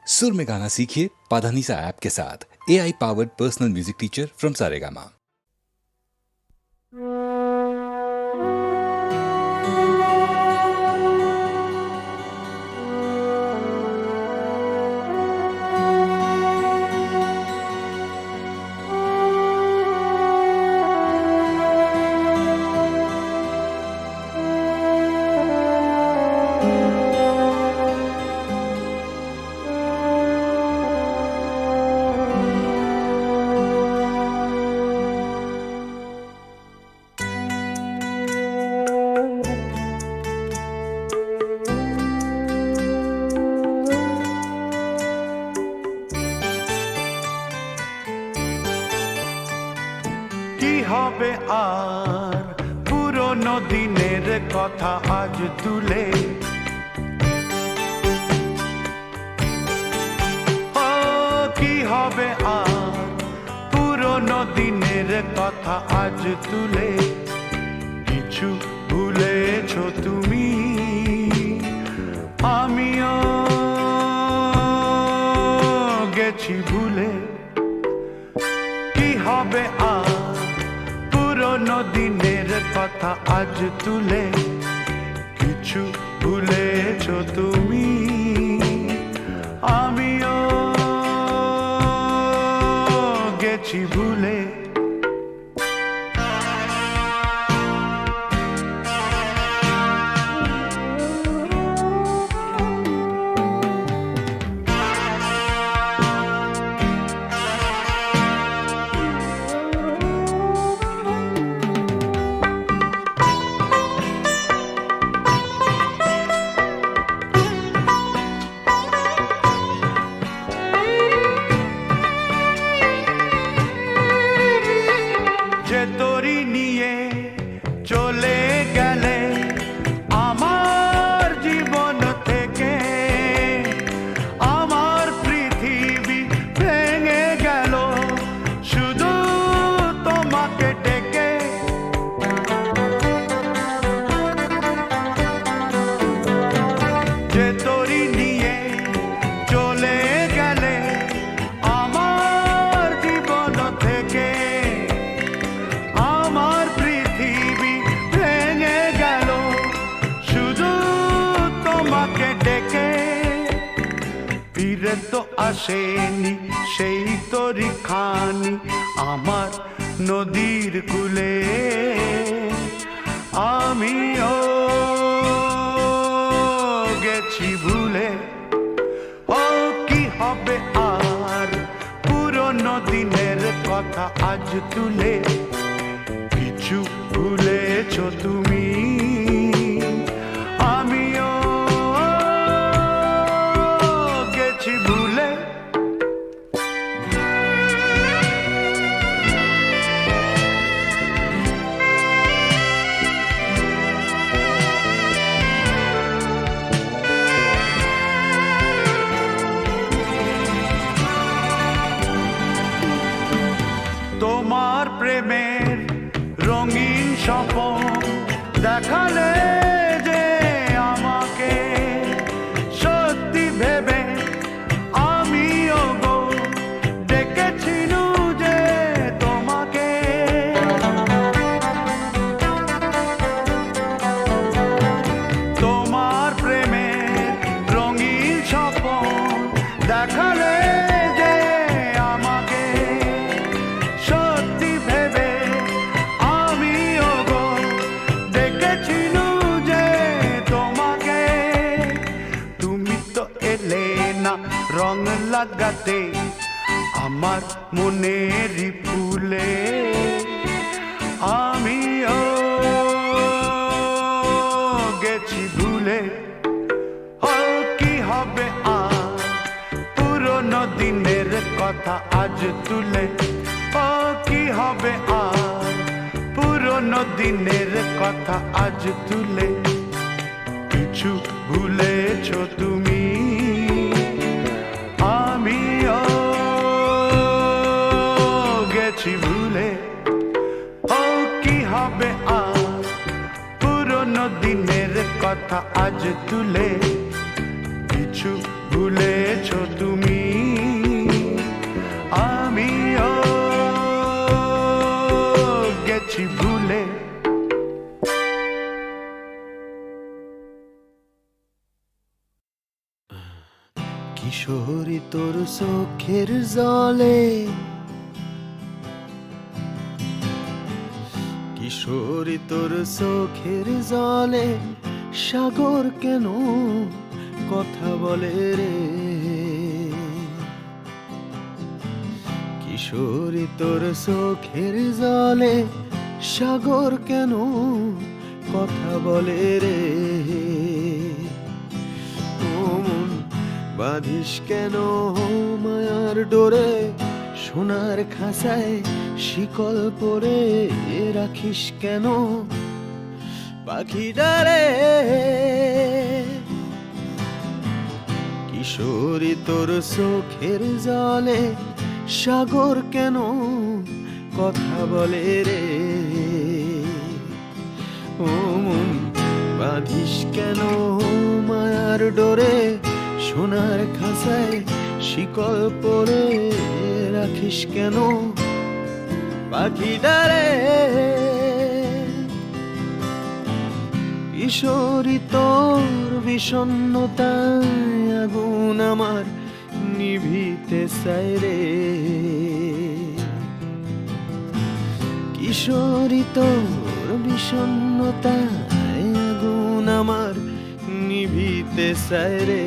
सुर में गाना सीखिए पाधानीसा ऐप के साथ। AI powered personal music teacher from Saregama. হবে আর পুরনো দিনের কথা আজ তুলে, ও কি হবে আর পুরনো দিনের কথা আজ তুলে। কিছু ভুলেছো তুমি, আমিও গেছি ভুলে। কি হবে আর পুরনো দিনের কথা আজ তুলে। কিছু ভুলেছো তুমি, আমিও গেছি ভুলে। তোরি নিয়ে চলে গেলে আমার জীবন থেকে, আমার পৃথিবী ভেঙে গেল শুধু তোমাকে ডেকে। যে তোরি নিয়ে চলে গেলে আমার জীবন থেকে, আমার পৃথিবী ভেঙে গেল শুধু তোমাকে ডেকে। ফিরে তো আসেনি সেই তরি খানি আমার নদীর কূলে। আমিও গেছি ভুলে। ও কি হবে আর পুরনো দিনের কথা আজ তুলে। কিছু ভুলেছো তুমি, আমিও গেছি ভুলে। তোমার প্রেমের রঙিন স্বপ্ন দেখালে যে আমাকে, সত্যি ভেবে আমিও গো ডেকেছিলু যে তোমাকে। তোমার প্রেমের রঙিন স্বপ্ন দেখালে যে আমাকে, সত্যি ভেবে আমিও গো ডেকেছিলু যে তোমাকে। তুমি তো এলে না রং লাগাতে আমার মনেরই ফুলে। আমিও গেছি ভুলে। ও কি হবে আর পুরনো দিনের কথা আজ তুলে। ও কি হবে আর পুরনো দিনের কথা আজ তুলে। কিছু ভুলেছো তুমি, আমিও গেছি ভুলে। ও কি হবে আর পুরনো দিনের কথা আজ তুলে। কিছু ভুলেছো তুমি। কিশোরী তোর চোখের জলে, কিশোরী তোর চোখের জলে সাগর কেন কথা বলে রে, কিশোরী তোর চোখের জলে সাগর কেন কথা বলে রে, ও মন বাঁধিস কেন মায়ার ডোরে, সোনার খাঁচায় শিকল পরে রাখিস কেন পাখি ডারে, কিশোরী তোর চোখের জলে সাগর কেন কথা বলে রে, ও মন বাঁধিস কেন মায়ার ডোরে, সোনার খাঁচায় শিকল পরে রাখিস কেন পাখি ডারে, কিশোরী তোর বিষণ্ণতায় আগুন আমার নিভিতে চায় রে, কিশোরী তোর বিষণ্ণতায় আগুন আমার নিভিতে চায় রে,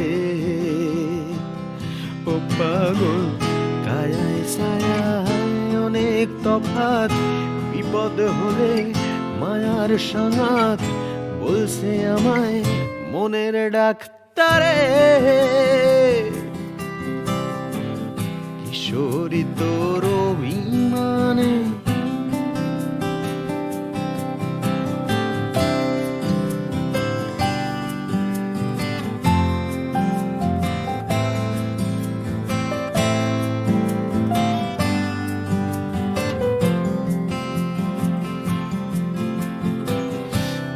ও পাগল কায়ায় ছায়ায় অনেক তফাৎ, বিপদ হলে মায়ার সাঙাত বলছে আমায় মনের ডাক্তারে, কিশোরী তোর অভিমানে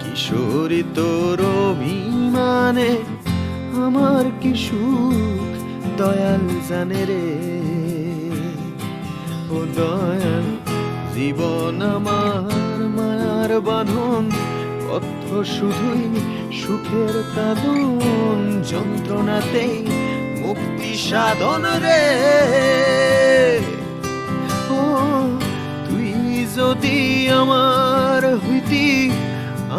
কিশোরী তোর অভিমানে আমার কি সুখ দয়াল জানে রে, ও দয়াল জীবন আমার মায়ার বাঁধন, অর্থ শুধুই সুখের কাঁদন, যন্ত্রণাতে মুক্তি সাধন রে, ও তুই যদি আমার হইতি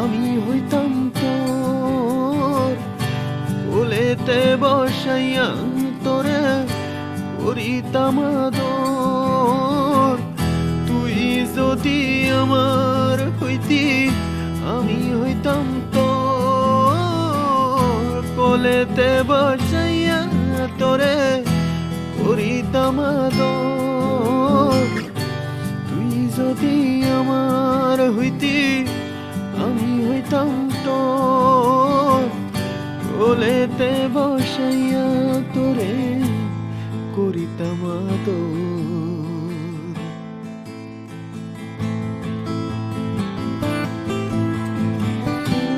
আমি হইতাম তোর কোলেতে বসাইয়া তোরে করিতাম আদর, তুই যদি আমার হইতি আমি হইতাম তোর কোলেতে বসাইয়া তোরে করিতাম আদর, তুই যদি আমার হইতি আমি হইতাম তোর কোলেতে বসাইয়া তোরে করিতাম আদর,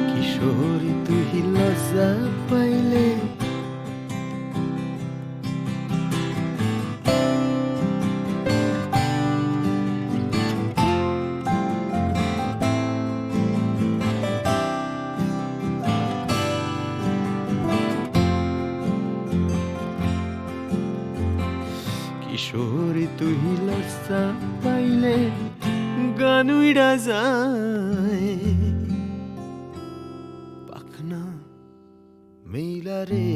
কিশোরী তুই লজ্জা পাইলে কিশোরী তুই লজ্জা পাইলে গান উইড়া যায় পাখনা মেইলা রে,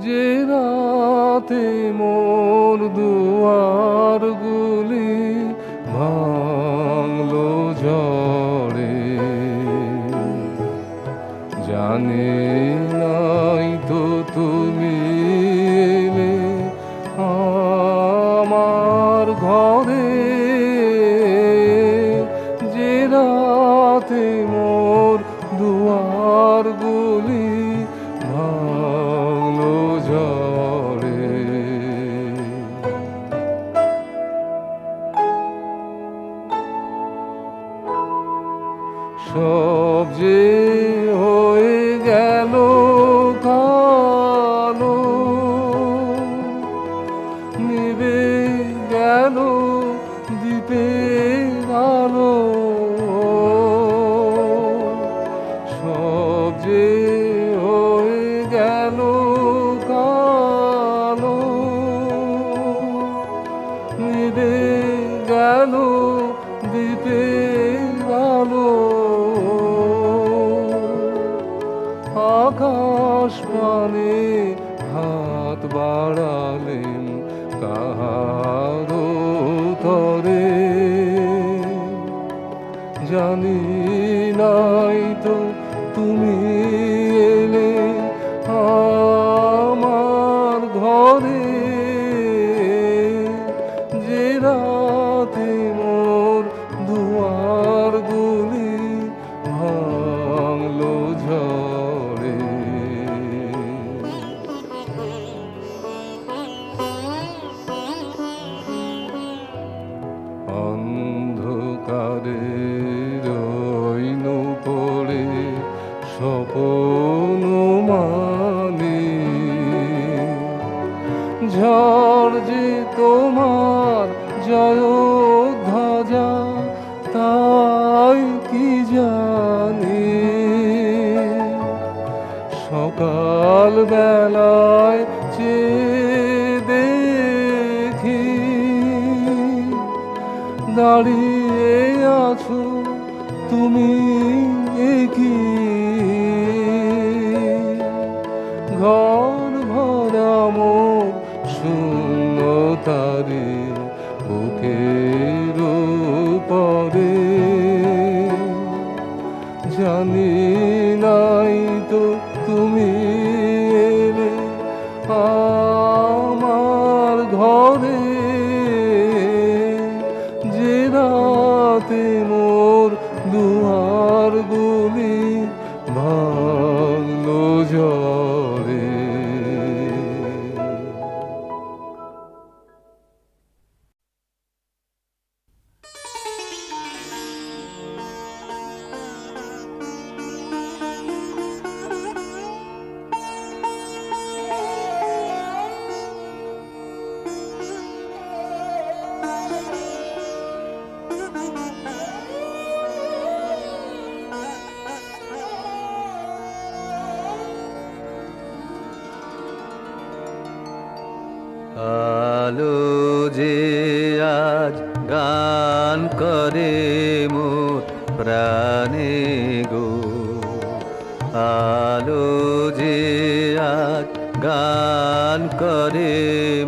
যে রাতে মোর দুয়ারগুলি ভাঙলো ঝড়ে, জানি নাই তো তুমি এলে আমার ঘরে, সব যে হয়ে গেল কালো, নিভে গেল দ্বীপের আলো, সব যে হয়ে গেল কালো, নিভে গেল দ্বীপের আলো। আকাশ পানে হাত বাড়ালেন কাহারো তরে, জানি নাই তো তুমি এলে আমার ঘরে, যে রাতে মোর দুয়ার গুলি ভাঙলো ঝড়ে। অন্ধকারে রইনু পড়ে স্বপ্ন মানে, ঝড় যে তোমার জয় ধ্বজা তাই কি জানি। সকাল বেলায় চেয়ে দেখি দাঁড়িয়ে আছো তুমি কি, ঘর ভরা মোর শূন্যতারে বুকের পরে, জানি নাই তো তুমি এলে আমার ঘরে, যে রাতে মোর দুয়ার গুলি ভাঙলো ঝড়ে। আলো যে আজ গান করে মোর প্রাণে গো, আলো যে আজ গান করে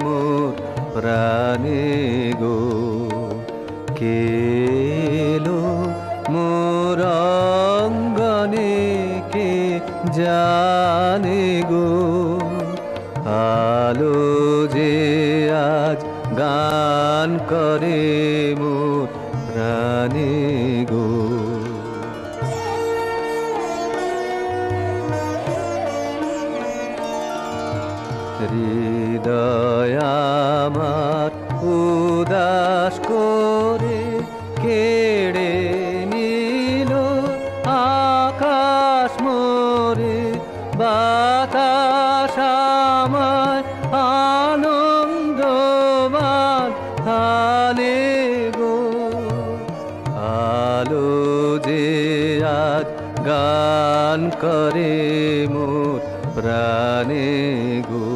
মোর প্রাণে গো, কেলো মোর অঙ্গনে কে জানে গো, আলো যে আজ গান করে মোর প্রাণে গো। হৃদয় আমার উদাস করে কেড়ে নিল আকাশ মোরে, বাতাস আমায় আনন্দ বাঁধানে গো, আলো যে আজ গান করে মোর প্রাণে গো।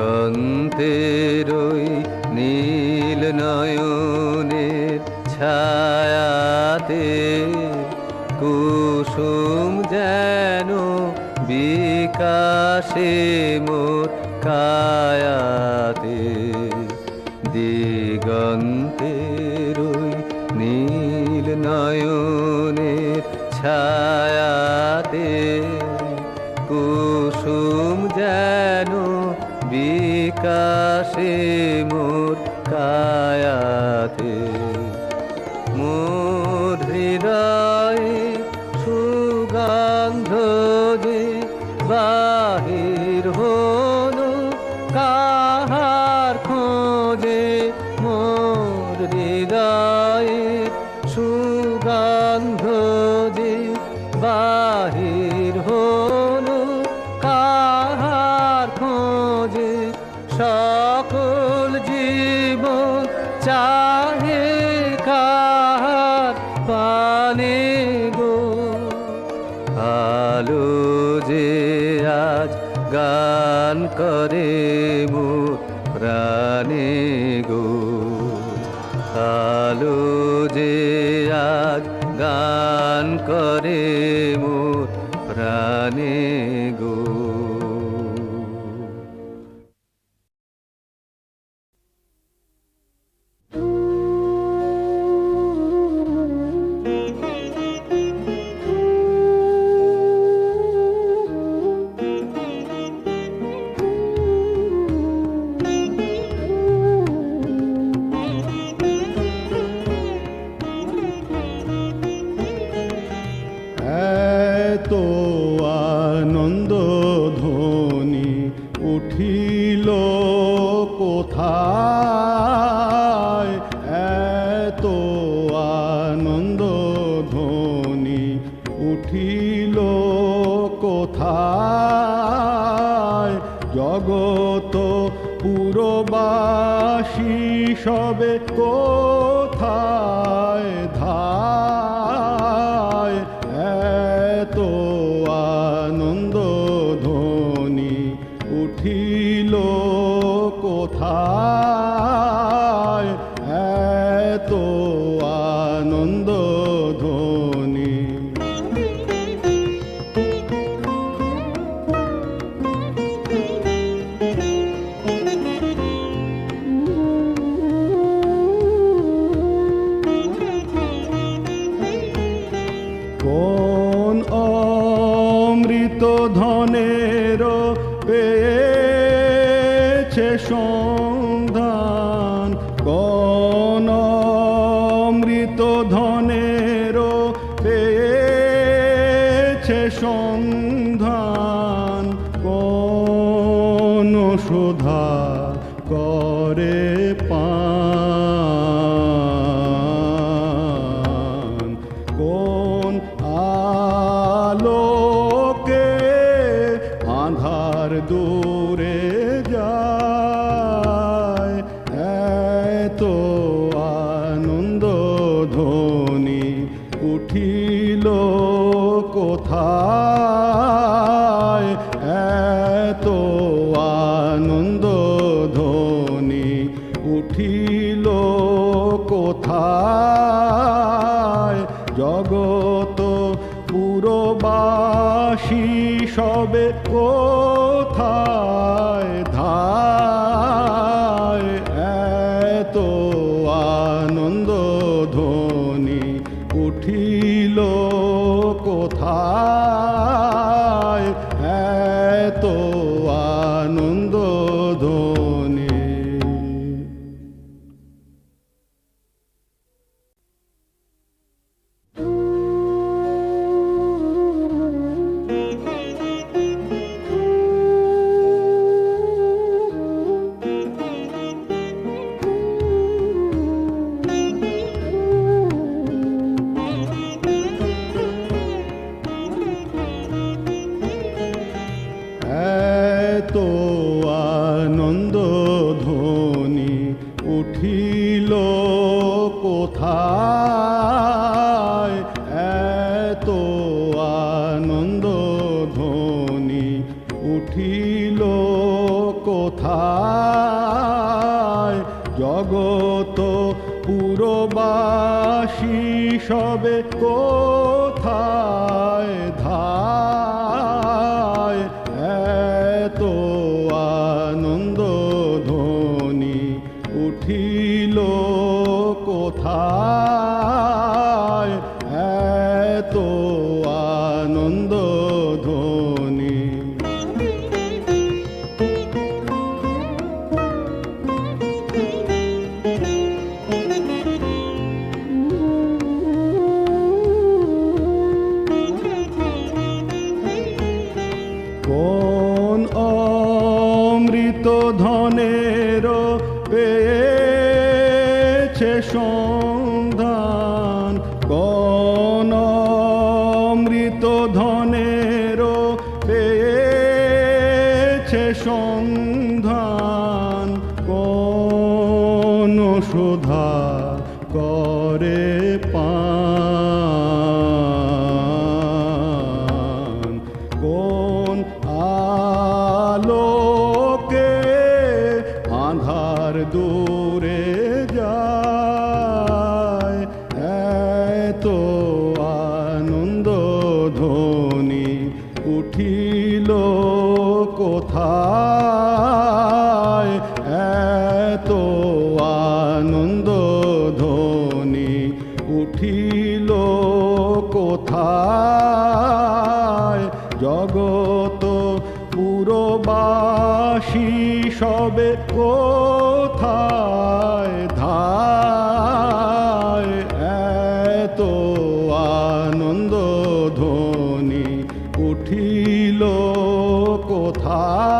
দিগন্তের ওই নীল নয়নের ছায়াতে কুসুম যেন বিকাশে মোর কায়াতে, দিগন্তের ওই নীল নয়নের ছায়াতে কুসুম যেন বিকাশে মোর কায়াতে, মোর হৃদয়ে সুগন্ধ যে বাহির হলো কাহার করে মোর প্রাণে গো, আলো যে আজ গান করে মোর প্রাণে গো। এত আনন্দ ধ্বনি উঠিল কোথায়, এত আনন্দ ধ্বনি উঠিল কোথায়, জগত পুরবাসী সবে কোথায় ধায়, এত আনন্দ ধ্বনি উঠিল কোথায়, এত আনন্দ ধ্বনি। কোন অমৃত ধনের পেয়েছে সন্ধান, কোন অমৃত ধনের পেয়েছে সন্ধান, কোন সুধা করে পান, কোন আলোকে আঁধার দূরে যায়, এত আনন্দ ধ্বনি উঠিল কোথায়, এত আনন্দ ধ্বনি উঠিল কোথায়, জগত পুরবাসী সবে কোথায় ধায়, এত আনন্দ ধ্বনি উঠিল কোথায়, এত আনন্দ ধ্বনি। এত আনন্দ ধ্বনি উঠিল কোথায়, এত আনন্দ ধ্বনি উঠিল কোথায়, জগত পুরবাসী সবে কোথায় ধায়, এত আনন্দ ধ্বনি উঠিল কোথায়, এত আনন্দ ধ্বনি। কোন অমৃত ধনের পেয়েছে সন্ধান, কোন অমৃত ধনের পেয়েছে সন্ধান, কোন সুধা করে পান, কোন আলো আর দূরে যায় এত আনন্দ ধ্বনি উঠিল কোথায় এত আনন্দ ধ্বনি উঠিল কোথায় জগত পুরবাসী সবে কোথায় ধায় এত আনন্দ ধ্বনি উঠিল কোথায়